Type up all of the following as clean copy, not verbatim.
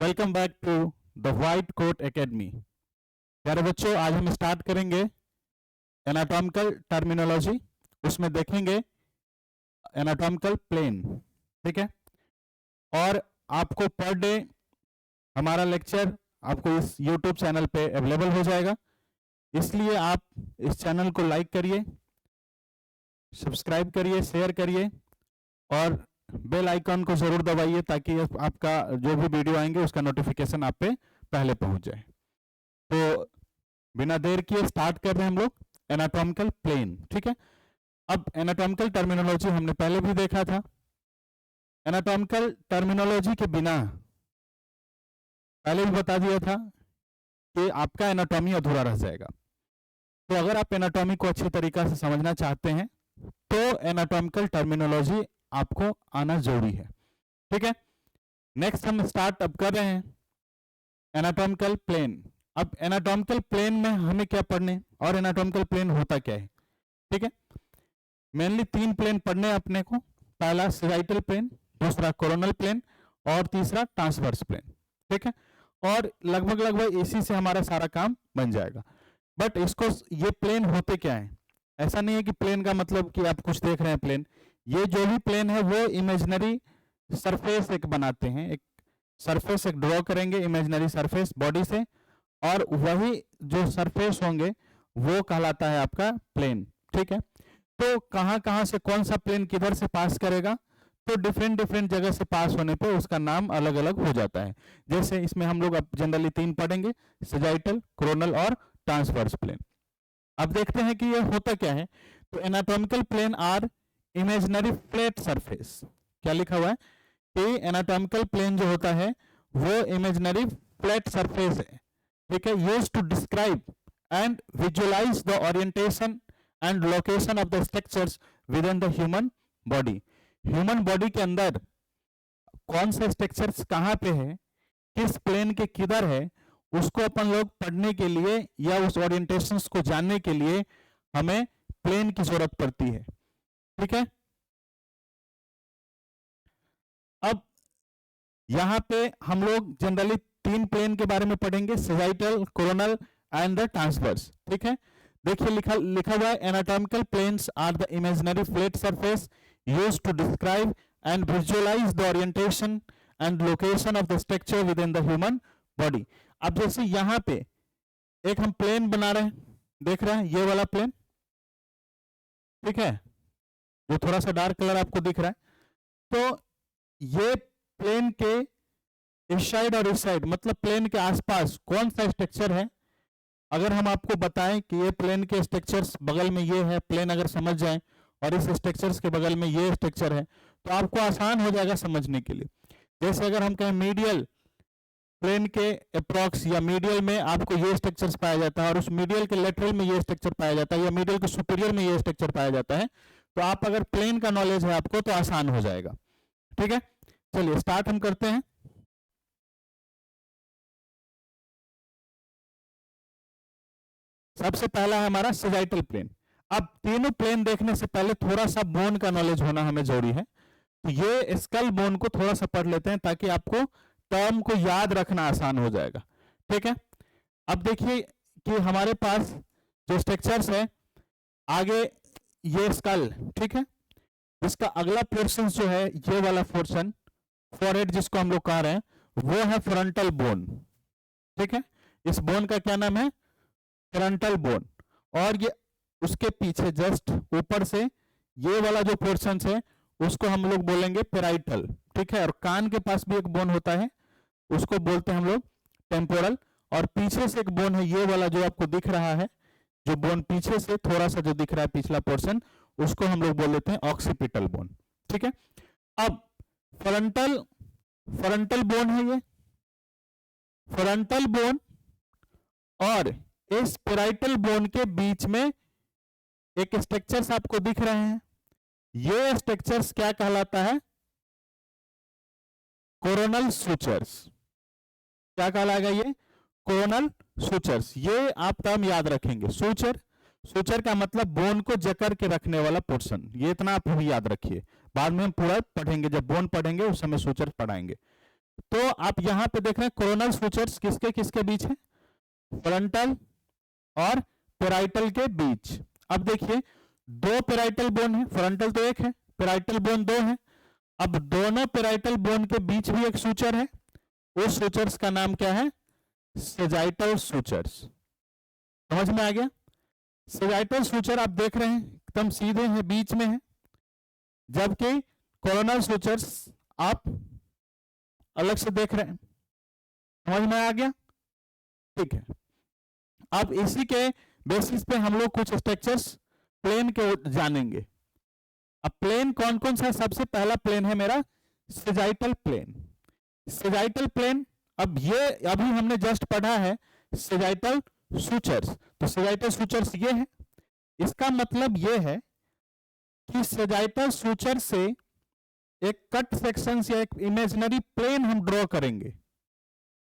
Welcome back to the white coat academy. प्यारे बच्चों, आज हम स्टार्ट करेंगे एनाटॉमिकल टर्मिनोलॉजी। उसमें देखेंगे एनाटॉमिकल प्लेन, ठीक है। और आपको पर डे हमारा लेक्चर आपको इस यूट्यूब चैनल पे अवेलेबल हो जाएगा, इसलिए आप इस चैनल को लाइक करिए, सब्सक्राइब करिए, शेयर करिए और बेल आइकन को जरूर दबाइए ताकि आपका जो भी वीडियो आएंगे उसका नोटिफिकेशन आप पे पहले पहुंच जाए। तो बिना देर किए स्टार्ट कर रहे हैं हम लोग एनाटॉमिकल प्लेन, ठीक है। अब एनाटॉमिकल टर्मिनोलॉजी हमने पहले भी देखा था। एनाटॉमिकल टर्मिनोलॉजी के बिना पहले भी बता दिया था कि आपका एनाटॉमी अधूरा रह जाएगा। तो अगर आप एनाटॉमी को अच्छे तरीका से समझना चाहते हैं तो एनाटॉमिकल टर्मिनोलॉजी आपको आना जरूरी है, ठीक है। नेक्स्ट हम स्टार्ट अब कर रहे हैं एनाटॉमिकल प्लेन। अब एनाटॉमिकल प्लेन में हमें क्या पढ़ने और एनाटॉमिकल प्लेन होता क्या है, ठीक है। मेनली 3 प्लेन पढ़ने हैं अपने को। पहला सैजिटल प्लेन, दूसरा कोरोनल प्लेन और तीसरा ट्रांसवर्स प्लेन, ठीक है। और लगभग इसी से हमारा सारा काम बन जाएगा। बट इसको ये प्लेन होते क्या है, ऐसा नहीं है कि प्लेन का मतलब कि आप कुछ देख रहे हैं प्लेन। ये जो भी प्लेन है वो इमेजिनरी सरफेस एक बनाते हैं, एक सरफेस एक ड्रॉ करेंगे इमेजिनरी सरफेस बॉडी से, और वही जो सरफेस होंगे वो कहलाता है आपका प्लेन, ठीक है। तो कहां से कौन सा प्लेन किधर से पास करेगा, तो डिफरेंट जगह से पास होने पे उसका नाम अलग अलग हो जाता है। जैसे इसमें हम लोग अब जनरली 3 पढ़ेंगे, सैजिटल, कोरोनल और ट्रांसवर्स प्लेन। अब देखते हैं कि ये होता क्या है। तो anatomical plane are imaginary flat surface. क्या लिखा हुआ है कि एनाटॉमिकल प्लेन जो होता है वो इमेजिनरी फ्लैट सरफेस है, ठीक है, used to describe and visualise the orientation and location of the structures within the human body. Human body के अंदर कौन से स्ट्रक्चर्स कहां पे है, किस प्लेन के किधर है, उसको अपन लोग पढ़ने के लिए या उस ओरिएंटेशंस को जानने के लिए हमें प्लेन की जरूरत पड़ती है, ठीक है। अब यहां पे हम लोग जनरली 3 प्लेन के बारे में पढ़ेंगे, sagittal, coronal and the transverse, ठीक है। देखिए लिखा हुआ है anatomical planes are the imaginary flat surface used to describe and visualise the orientation and location of the structure within the human body. अब जैसे यहां पे एक हम प्लेन बना रहे हैं, देख रहे हैं ये वाला प्लेन, ठीक है, जो थोड़ा सा डार्क कलर आपको दिख रहा है। तो ये प्लेन के इस साइड और इस साइड, मतलब प्लेन के आसपास कौन सा स्ट्रक्चर है, अगर हम आपको बताएं कि ये प्लेन के स्ट्रक्चर्स बगल में ये है, प्लेन अगर समझ जाएं और इस स्ट्रक्चर्स के बगल में ये स्ट्रक्चर है, तो आपको आसान हो जाएगा समझने के लिए। जैसे अगर हम कहें मीडियल प्लेन के अप्रॉक्स या मीडियल में आपको ये स्ट्रक्चर्स पाया जाता है और उस मीडियल के लेटरल में ये स्ट्रक्चर पाया जाता है या मीडियल के सुपीरियर में ये स्ट्रक्चर पाया जाता है, तो आप अगर प्लेन का नॉलेज है आपको तो आसान हो जाएगा, ठीक है। चलिए स्टार्ट हम करते हैं। सबसे पहला है हमारा सैजिटल प्लेन। अब तीनों प्लेन देखने से पहले थोड़ा सा बोन का नॉलेज होना हमें जरूरी है। तो ये स्कल बोन को थोड़ा सा पढ़ लेते हैं ताकि आपको टर्म को याद रखना आसान हो जाएगा, ठीक है। अब देखिए कि हमारे पास जो स्ट्रक्चर्स है, आगे ये स्कल, ठीक है, इसका अगला पोर्शन जो है ये वाला पोर्शन, फॉरहेड जिसको हम लोग कह रहे हैं, वो है फ्रंटल बोन, ठीक है। इस बोन का क्या नाम है, फ्रंटल बोन। और ये उसके पीछे जस्ट ऊपर से ये वाला जो पोर्शन है उसको हम लोग बोलेंगे पेराइटल, ठीक है। और कान के पास भी एक बोन होता है, उसको बोलते हैं हम लोग टेम्पोरल। और पीछे से एक बोन है ये वाला जो आपको दिख रहा है, जो बोन पीछे से थोड़ा सा जो दिख रहा है पिछला पोर्शन, उसको हम लोग बोल देते हैं ऑक्सीपिटल बोन, ठीक है। अब फ्रंटल बोन है ये फ्रंटल बोन, और इस पेराइटल बोन के बीच में एक स्ट्रक्चर्स आपको दिख रहे हैं, ये स्ट्रक्चर्स क्या कहलाता है, कोरोनल सूचर्स। क्या कहलाएगा ये, कोरोनल सूचर्स। ये आप टर्म याद रखेंगे, सूचर का मतलब बोन को जकड़ के रखने वाला पोर्शन, ये इतना आप भी याद रखिए, बाद में हम पूरा पढ़ेंगे, जब बोन पढ़ेंगे उस समय सूचर पढ़ाएंगे। तो आप यहां पे देख रहे हैं कोरोनल सूचर्स किसके किसके बीच है, फ्रंटल और पेराइटल के बीच। अब देखिए दो पेराइटल बोन है, फ्रंटल तो एक है, पेराइटल बोन दो है। अब दोनों पेराइटल बोन के बीच भी एक सूचर है, उस सूचर्स का नाम क्या है, सेजाइटल सूचर्स। समझ में आ गया? सेजाइटल सूचर आप देख रहे हैं एकदम सीधे हैं, बीच में है, जबकि कोरोनल सूचर्स आप अलग से देख रहे हैं। समझ में आ गया? ठीक है। अब इसी के बेसिस पे हम लोग कुछ स्ट्रक्चर्स प्लेन के जानेंगे। अब प्लेन कौन कौन सा, सबसे पहला प्लेन है मेरा सेजाइटल प्लेन। सेजाइटल प्लेन, अब ये अभी हमने जस्ट पढ़ा है सेजाइटल सूचर्स, तो सेजाइटल सूचर्स ये है। इसका मतलब ये है कि सेजाइटल सूचर से एक कट सेक्शन या एक इमेजिनरी प्लेन हम ड्रॉ करेंगे,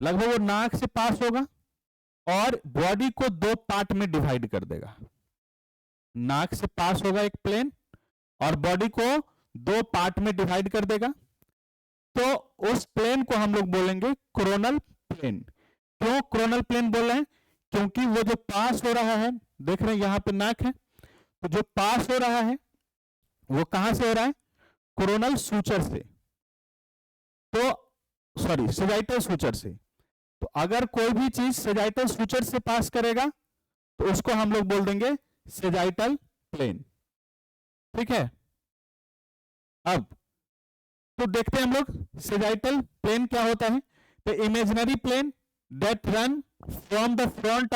लगभग वो नाक से पास होगा और बॉडी को दो पार्ट में डिवाइड कर देगा। नाक से पास होगा एक प्लेन और बॉडी को दो पार्ट में डिवाइड कर देगा, तो उस प्लेन को हम लोग बोलेंगे कोरोनल प्लेन। क्यों कोरोनल प्लेन बोल रहे हैं? क्योंकि वो जो पास हो रहा है, देख रहे हैं यहां पे नाक है, तो जो पास हो रहा है वो कहां से हो रहा है, कोरोनल सूचर से, तो सॉरी सेजाइटल सूचर से। तो अगर कोई भी चीज सेजाइटल सूचर से पास करेगा तो उसको हम लोग बोल देंगे सेजाइटल प्लेन। ठीक है। अब तो देखते हैं हम लोग सेजाइटल प्लेन क्या होता है। तो imaginary plane that run from the front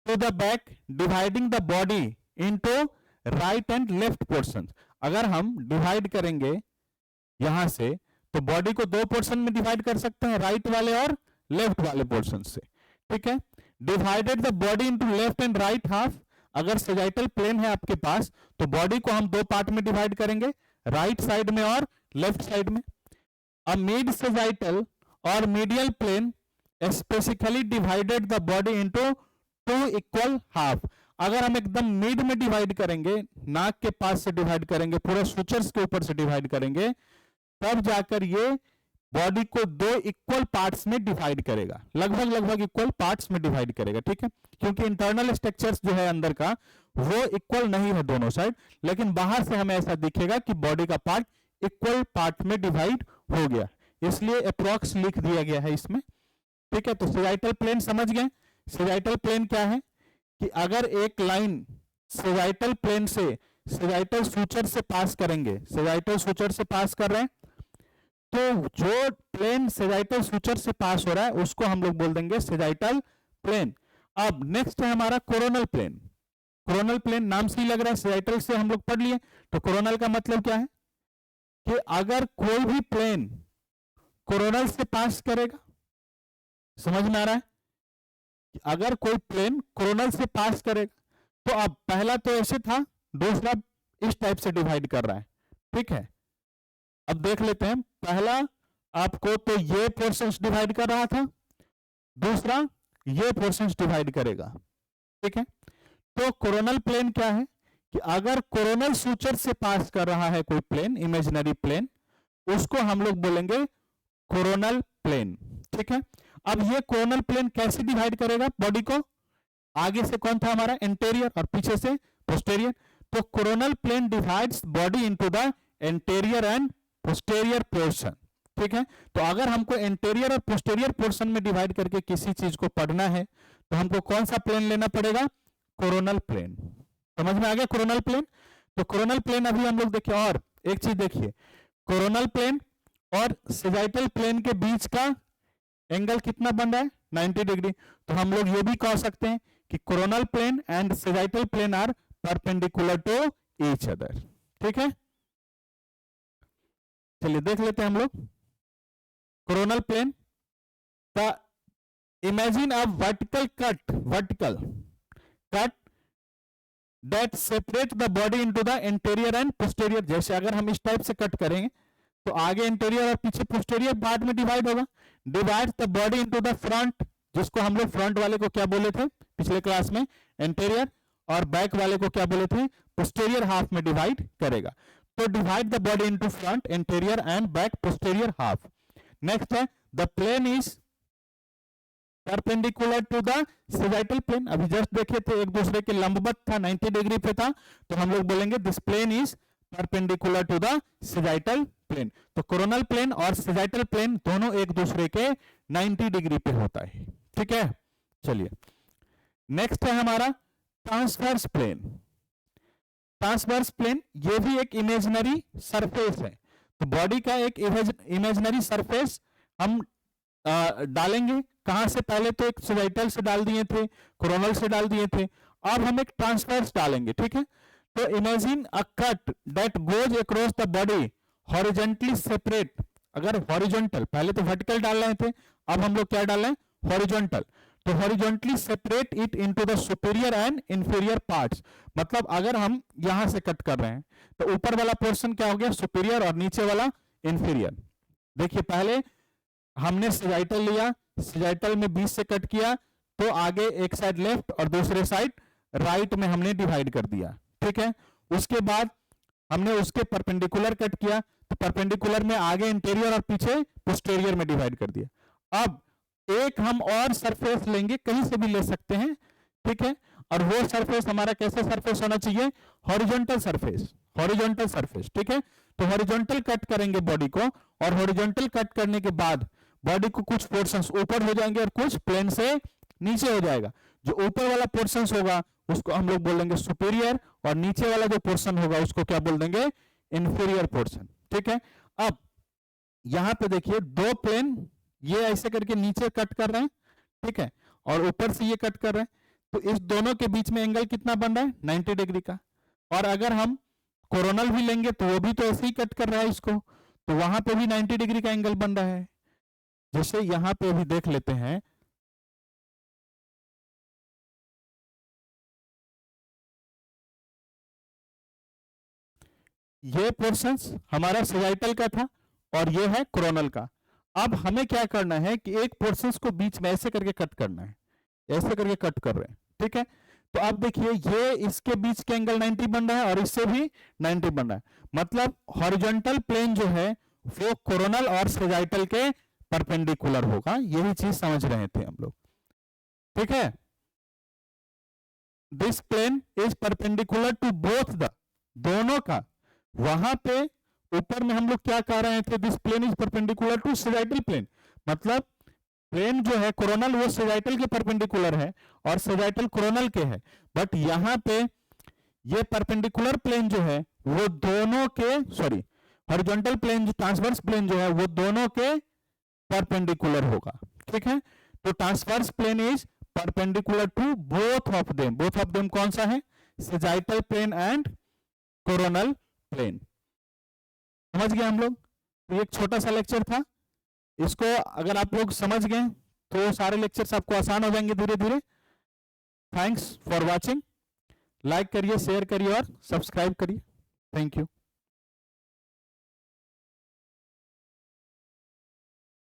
to the back dividing the body into right and left portion. अगर हम डिवाइड करेंगे यहां से तो बॉडी को दो पोर्शन में डिवाइड कर सकते हैं, राइट वाले और लेफ्ट वाले पोर्शन से। ठीक है। Divided the body into left and right half. अगर सेजाइटल प्लेन है आपके पास तो बॉडी को हम दो पार्ट में डिवाइड करेंगे, राइट साइड में और लेफ्ट साइड में। अब मिड सेजाइटल और medial plane specifically divided the body into two equal half. अगर हम एकदम मिड में डिवाइड करेंगे, नाक के पास से डिवाइड करेंगे, पूरे सूचर्स के ऊपर से डिवाइड करेंगे, तब जाकर ये बॉडी को दो इक्वल पार्ट्स में डिवाइड करेगा, लगभग इक्वल पार्ट्स में डिवाइड करेगा। ठीक है। क्योंकि इंटरनल स्ट्रक्चर्स जो है अंदर का वो इक्वल नहीं है दोनों साइड, लेकिन बाहर से हमें ऐसा दिखेगा कि बॉडी का पार्ट इक्वल पार्ट में डिवाइड हो गया, इसलिए अप्रॉक्स लिख दिया गया है इसमें। ठीक है। तो सेजाइटल प्लेन समझ गए। सेजाइटल प्लेन क्या है कि अगर एक लाइन सेजाइटल प्लेन से सेजाइटल सूचर से पास करेंगे, सेजाइटल सूचर से पास कर रहे हैं, तो जो प्लेन सेजाइटल सूचर से पास हो रहा है उसको हम लोग बोल देंगे सेजाइटल प्लेन। अब नेक्स्ट है हमारा कोरोनल प्लेन। कोरोनल प्लेन नाम से ही लग रहा है, सेजाइटल से हम लोग पढ़ लिए, तो कोरोनल का मतलब क्या है कि अगर कोई भी प्लेन कोरोनल से पास करेगा, समझ में आ रहा है, अगर कोई प्लेन कोरोनल से पास करेगा तो अब पहला तो ऐसे था, दूसरा इस टाइप से डिवाइड कर रहा है। ठीक है। अब देख लेते हैं, पहला आपको तो ये पोर्शंस डिवाइड कर रहा था, दूसरा ये पोर्शंस डिवाइड करेगा। ठीक है। तो कोरोनल प्लेन क्या है कि अगर कोरोनल सूचर से पास कर रहा है कोई प्लेन, इमेजिनरी प्लेन, उसको हम लोग बोलेंगे कोरोनल प्लेन। ठीक है। अब ये कोरोनल प्लेन कैसे डिवाइड करेगा बॉडी को, आगे से कौन था हमारा एंटेरियर और पीछे से पोस्टेरियर। तो coronal plane divides body into the anterior and posterior portion. ठीक है। तो अगर हमको एंटेरियर और पोस्टेरियर पोर्शन में डिवाइड करके किसी चीज को पढ़ना है तो हमको कौन सा प्लेन लेना पड़ेगा, कोरोनल प्लेन। समझ में आ गया कोरोनल प्लेन। तो कोरोनल प्लेन अभी हम लोग देखिए, और एक चीज देखिए, कोरोनल प्लेन और सेजाइटल प्लेन के बीच का एंगल कितना बन रहा है, 90 डिग्री। तो हम लोग ये भी कह सकते हैं कि coronal plane and sagittal plane are perpendicular to each other. ठीक है। चलिए देख लेते हैं हम लोग coronal plane. Imagine a vertical cut that separate the body into the interior and posterior. जैसे अगर हम इस टाइप से कट करेंगे तो आगे इंटीरियर और पीछे पोस्टेरियर बाद में डिवाइड होगा। Divide the body into the front, जिसको हम लोग फ्रंट वाले को क्या बोले थे पिछले क्लास में, इंटीरियर, और बैक वाले को क्या बोले थे, पोस्टेरियर हाफ में डिवाइड करेगा। तो divide the body into front, interior and back, posterior half. Next है the plane is perpendicular to the sagittal plane. अभी जस्ट देखे थे एक दूसरे के लंबवत था, 90 डिग्री पे था, तो हम लोग बोलेंगे this plane is perpendicular to the sagittal plane. तो कोरोनल प्लेन और सैजिटल प्लेन दोनों एक दूसरे के 90 डिग्री पे होता है। ठीक है, चलिए नेक्स्ट है हमारा ट्रांसवर्स प्लेन। ट्रांसवर्स प्लेन ये भी एक इमेजिनरी सरफेस है। तो बॉडी का एक इमेजिनरी सरफेस हम डालेंगे कहां से, पहले तो एक सैजिटल से डाल दिए थे, कोरोनल से डाल दिए थे, अब हम एक ट्रांसवर्स डालेंगे। ठीक है, तो imagine a cut that goes across the body horizontally separate. अगर हॉरिजॉन्टल, पहले तो वर्टिकल डाल रहे थे, अब हम लोग क्या डाल रहे हैं, हॉरिजॉन्टल। तो horizontally separate it into the superior and inferior parts. मतलब अगर हम यहां से कट कर रहे हैं तो ऊपर वाला पोर्शन क्या हो गया, सुपीरियर, और नीचे वाला इंफीरियर। देखिए पहले हमने सैजिटल लिया, सैजिटल में 20 से कट किया, तो आगे एक साइड लेफ्ट और दूसरे साइड राइट में हमने डिवाइड कर दिया। ठीक है, उसके बाद हमने उसके परपेंडिकुलर कट किया, तो परपेंडिकुलर में आगे इंटीरियर और पीछे पोस्टीरियर में डिवाइड कर दिया। अब एक हम और सरफेस लेंगे, कहीं से भी ले सकते हैं। ठीक है, और वो सरफेस हमारा कैसे सरफेस होना चाहिए, हॉरिजॉन्टल सरफेस, हॉरिजॉन्टल सरफेस। ठीक है, तो हॉरिजॉन्टल कट करेंगे बॉडी को, और हॉरिजॉन्टल कट करने के बाद बॉडी को कुछ पोर्शंस ऊपर हो जाएंगे और कुछ प्लेन से नीचे हो जाएगा। जो ऊपर वाला पोर्शंस होगा उसको हम लोग बोल देंगे सुपीरियर, और नीचे वाला जो पोर्शन होगा उसको क्या बोल देंगे, इंफीरियर पोर्शन। ठीक है, अब यहां पे देखिए दो प्लेन ये ऐसे करके नीचे कट कर रहे हैं, ठीक है, और ऊपर से ये कट कर रहे हैं, तो इस दोनों के बीच में एंगल कितना बन रहा है, 90 डिग्री का। और अगर हम कोरोनल भी लेंगे तो वो भी तो ऐसे ही कट कर रहा है इसको, तो वहां पे भी 90 डिग्री का एंगल बन रहा है। जैसे यहां पे भी देख लेते हैं, ये पोर्शंस हमारा सैजिटल का था और ये है कोरोनल का। अब हमें क्या करना है कि एक पोर्शंस को बीच में ऐसे करके कट करना है, ऐसे करके कट कर रहे हैं। ठीक है, तो अब देखिए ये इसके बीच के एंगल 90 बन रहा है और इससे भी 90 बन रहा है। मतलब हॉरिजॉन्टल प्लेन जो है वो कोरोनल और सैजिटल के परपेंडिकुलर होगा। यही चीज समझ रहे थे हम लोग। ठीक है, this plane is perpendicular to both the, दोनों का। वहां पे ऊपर में हम लोग क्या कह रहे थे, this plane is perpendicular to sagittal plane. मतलब प्लेन जो है कोरोनल वो सैजिटल के परपेंडिकुलर है और सैजिटल कोरोनल के है, बट यहां पे ये परपेंडिकुलर प्लेन जो है वो दोनों के, सॉरी हॉरिजॉन्टल प्लेन, जो ट्रांसवर्स प्लेन जो है वो दोनों के परपेंडिकुलर होगा। ठीक है, तो transverse plane is perpendicular to both of them. Both of them कौन सा है, sagittal plane and coronal plane. समझ गए हम लोग। तो एक छोटा सा लेक्चर था, इसको अगर आप लोग समझ गए तो सारे लेक्चर्स आपको आसान हो जाएंगे धीरे धीरे। Thanks for watching. लाइक करिए, शेयर करिए और सब्सक्राइब करिए। Thank you.